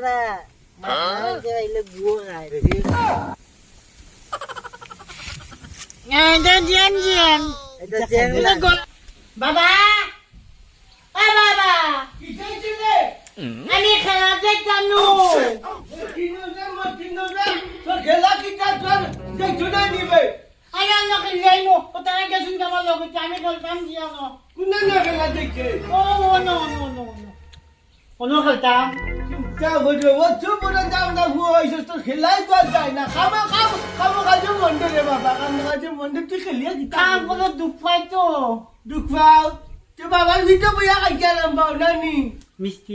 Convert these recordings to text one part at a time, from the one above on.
বেড়া মাছ যে আইলে গুয়া খায় এটা জিয়ান বাবা বাবা আমি খেলা দেখতাম খেলা কিটা তোর দেখছো না নিবে আমি আমাকে লেইনো ওটাকে গেছুন আমার লোকে আমি খেলতাম জিয়ানো কোনা না খেলা দেখে ও নো কোনো খেলতাম তা বুঝো ও চুপ করে যাও না ভুয়া হইছস তো খেলাই তো যায় না খামো কাজে মন্ডে রে বাবা খামো কাজে মন্ডে তুই খেলিয়া দিতা কাম কোনো দুঃখ পাই তো দুঃখ পাও তো বাবার ভিতর বইয়া খাই গেলাম বাউ নানি মিষ্টি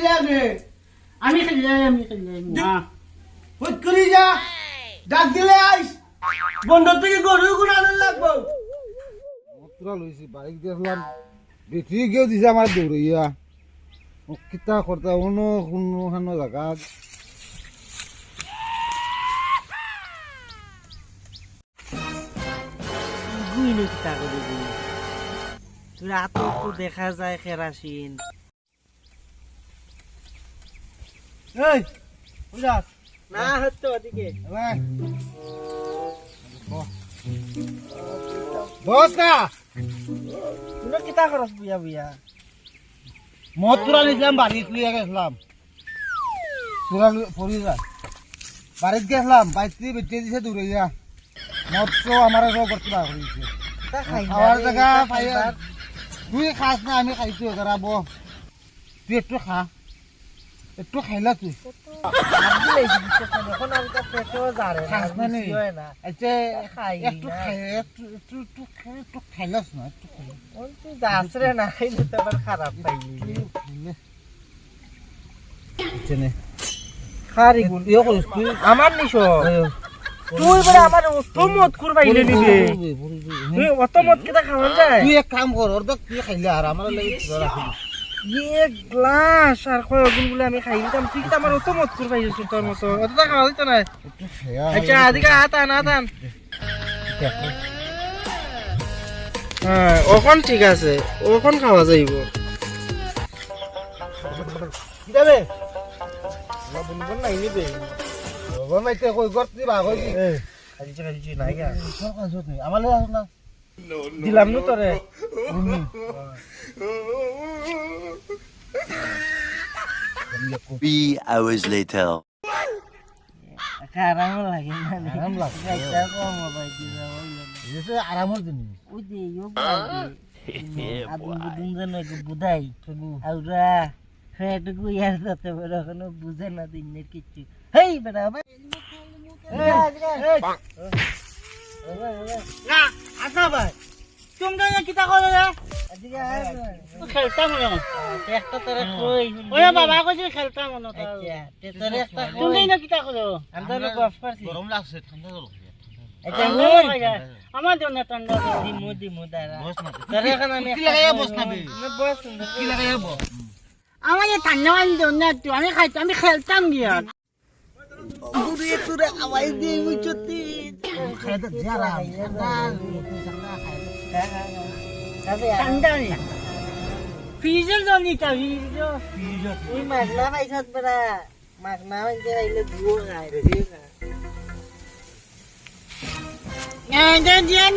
লাগে আমি খেললাম না হুট করি যা ডাক দিলে আইস বন্ধ থেকে গরু গুড়ানো লাগবো মতরা লইছি বাইক দেখলাম বেটি গিয়ে দিছে আমার দৌড়ইয়া কিতা করতে অন্য কোনো জায়গা গুইনো কিতা করে রাত তো দেখা যায় কেরাসিন এই বুঝা না হতো ওদিকে বস না তুমি কিতা করস বুয়া মতরা নিলাম বাড়িতে লিয়ে গেছিলাম পুরা পড়ি যা বাড়িতে গেছিলাম বাইতে বেটে দিছে দৌড়ইয়া মত তো আমার করতে না করিছে খাওয়ার জায়গা পাইয়া তুই খাস না আমি খাইছো এগারাবো তুই একটু খা একটু খাইলা তুই এখন আমি তো পেটেও যারে খাস না নি না আচ্ছা খাই একটু খাই একটু খাইলাস না একটু খাইলা তুই যাস রে না খাইলে তো আবার খারাপ পাইলি খারি গুণ ইয়ে করিস তুই আমার নিশো তুই বলে আমার অত মত করবাইলে নিবে তুই অত মত কেটা খাওয়া যায় তুই এক কাম কর ওর তুই খাইলে আর আমার লাগি রাখি এক গ্লাস আর কয় গুণ বলে আমি খাই দিতাম তুই কি আমার অত মত করবাইছিস তোর মতো অতটা খাওয়া দিত না একটু খায়া আচ্ছা আদিকে আতান হ্যাঁ ওখন ঠিক আছে ওখন খাওয়া যাইব কি যাবে বন্ধুবান নাই নিবে বাবা মাইতে কই করতে বা কই খাইছি নাই গা সরকার জত নেই আমার লাগা না দিলাম নু তোরে 3 hours later. আরাম লাগে না আরাম লাগে। এটা কম ভাই দিলা এসে আরামের জিনিস ওই যে ইয়ো বাড়ি আদম বুদিন জানো একটু বুধাই আউরা হেটুকু ইয়ার সাথে বড় কোনো বুঝে না দিনের কিছু হেই বেটা না আসা ভাই তোমরা কিতা করে রে আজকে খেলতাম না একটা তোরে কই ওরে বাবা কইছে খেলতাম না আচ্ছা তে তোরে একটা তুমি না কিতা করো আমরা গফ করছি গরম লাগছে ঠান্ডা জল আচ্ছা আমার জন্য ঠান্ডা দিমু দাঁড়া বস না তোরে এখন আমি কি লাগাইয়া বস না বে বস কি লাগাইয়া বস আমার এই ঠান্ডা না তুই আমি খাইতাম আমি খেলতাম গিয়া দূরে দূরে আওয়াজ দিয়ে উঠতি খাইতে যারা ঠান্ডা ঠান্ডা নি ফ্রিজের জন্য তা ফ্রিজ ওই মাগনা পাইছত বড়া মাগনা মানে আইলে গুয়া খায় রে এটা জিয়ান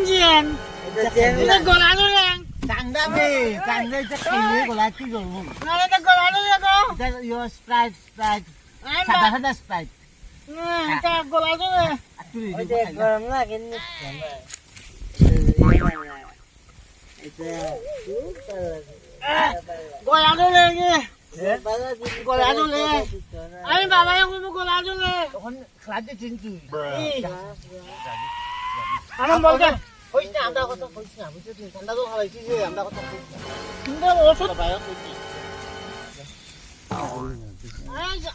এটা গলানো না ঠান্ডা বে ঠান্ডা এটা খাইলে গলা কি করব না এটা গলানো লাগো এটা ইও স্প্রাইট সাদা স্প্রাইট এটা গলানো না তুই ওইটা গরম লাগে নি গলানো লাগে গলানো লাগে আমি বাবা গলানো লাগে তখন খাইতে চিনছি আমার বলতে হইছে আমরা কথা কইছি না বুঝছিস ঠান্ডা তো খাইছি যে আমরা কথা কইছি সুন্দর ওষুধ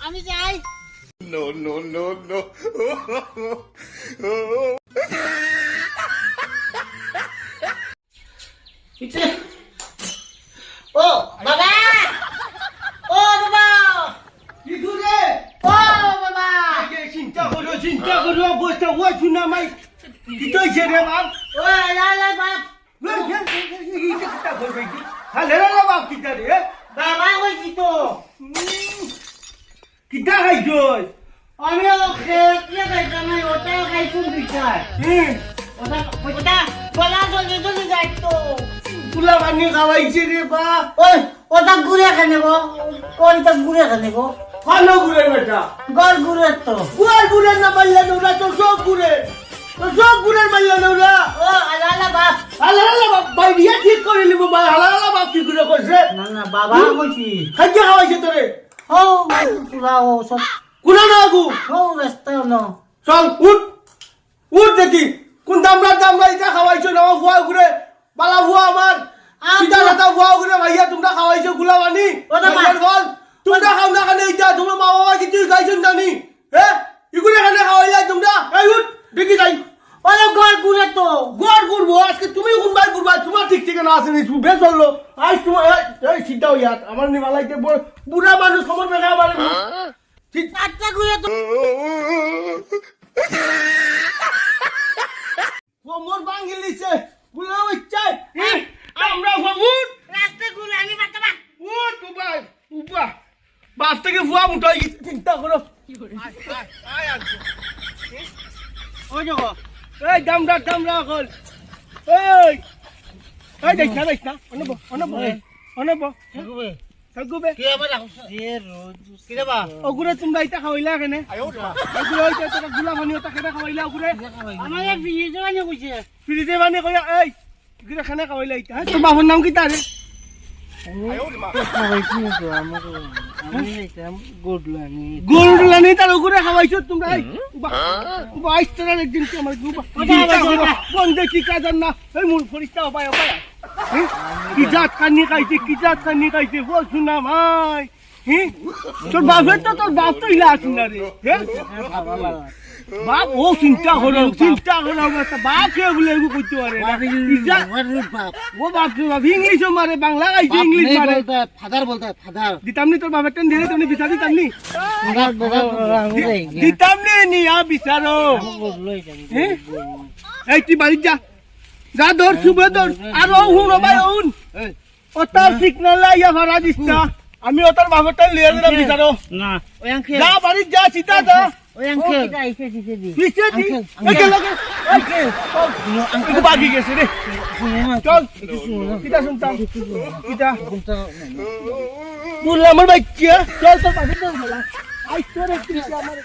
আমি যাই No. ও বাবা ও বাবা কি দূরে ও বাবা চিন্তা করো বসটা ওই শুনা মাই কি তো ছেড়ে বাপ ও লালা বাপ কিতা করবে কি হালে রে বাপ কিতা রে বাবা কইছি তো কিতা খাইছস আমি খেয়ে খাইতাম না, ওটাও খাইছুন বিচার। ওটা গলা জলদি জলদি যায় তো। কুলা পানি খাওয়াইছে রে বা ওই ওটা ঘুরে খানে গো, কোনটা ঘুরে খানে গো? খানো ঘুরে বেটা গড় ঘুরে তো। গুয়ার ঘুরে না মারলে নোরা তো সব ঘুরে তো সব ঘুরে মারলে নোরা ও আলা আলা বাপ। হালা হালা বাপ ভাই বিয়া ঠিক করে নিব ভাই হালা হালা বাপ কি করে করছে না না বাবা কইছি। খাইতে খাওয়াইছে তোরে ও পুরা ও সব কুনা না আগু ও রাস্তা ন। চল উঠ উঠ দেখি কোন দামরা ইটা খাওয়াইছো না ফুয়া ঘুরে বালা ফুয়া আমার সিধা রাতা ফুয়া ঘুরে ভাইয়া তোমরা খাওয়াইছো গুলা বানি ওটা মা- ভাইয়ার বল তোমরা খাও না খানে ইটা তোমার মা বাবা কিছু খাইছেন জানি হ্যাঁ ইগুলে খানে খাওয়াইলাই তোমরা এই উঠ দেখি যাই ওরে গড় ঘুরে তো। গড় করবো আজকে তুমি কোনবার করবা তোমার ঠিক ঠিকানা আছে নি তুমি বেশ হলো আজ তোমার এই সিদ্ধা হইয়া আমার নিমালাইতে বুড়া মানুষ খবর দেখা আমার ঠিক আচ্ছা ঘুরে তো। কোমর ভাঙি লিছে বুলা হইছে আমরা উঠ রাস্তা ঘুরে আমি বাচ্চা উঠ উবাই উবা বাস থেকে ফুয়া মুটাই চিন্তা করো ওই দেখো এই দামরা কল এই দেখ না অনব থাকবে থাকবে কি আবার রাখছ এ রোজ কি রে বা ওগুরে তোমরা ইটা খাওয়াইলা কেনে ওগুরে হইছে তোরা গুলা পানি ওটা কেনে খাওয়াইলা ওগুরে আমার বিয়ে জমানে কইছে ফ্রিজে মানে কইয়া এই ওগুরে খানা খাওয়াইলা ইটা তোর বাবার নাম কি তারে খাওয়াইছি তো আমাকে আমি যাইতাম গোডলানি গোলডলানি তার ওগুরে খাওয়াইছো তোমরা এই উবা আইছ তোরা একদিন কি আমার উবা বন্ধ কি কাজান না এই মূল ফরিস্তা উপায় কি জাত কানি খাইছে বল শুনা ভাই তোর বাপের তো তোর বাপ তো ইলা আসুন না রে বাপ ও চিন্তা করো বাপ কে বলে এগু করতে পারে ও বাপ রে বাপ ইংলিশ মারে বাংলা গাইছে ইংলিশ মারে ফাদার বলতে ফাদার দিতাম নি তোর বাপের টেন দিলে তুমি বিচার দিতাম নি ফাদার দাদা আমি যাই দিতাম নি আ বিচারো গোডলই যাই এই তুই বাড়ি যা দৌড় শুবে দৌড় আর ও হুন ভাই হুন ওটার সিগন্যাল লাইয়া ভাড়া দিস না আমি ওটার বাপেরটা লিয়ে দিলাম বিচারো না ওই আঙ্কেল যা বাড়ি যা সিধা যা ওই আঙ্কেল আইছে দিছে দি পিছে দি একে লগে আঙ্কেল বাকি গেছে রে চল কিটা শুনতাম কিটা বললাম আমার বাচ্চা চল তোর বাড়ি চল আই তোর একটু আমার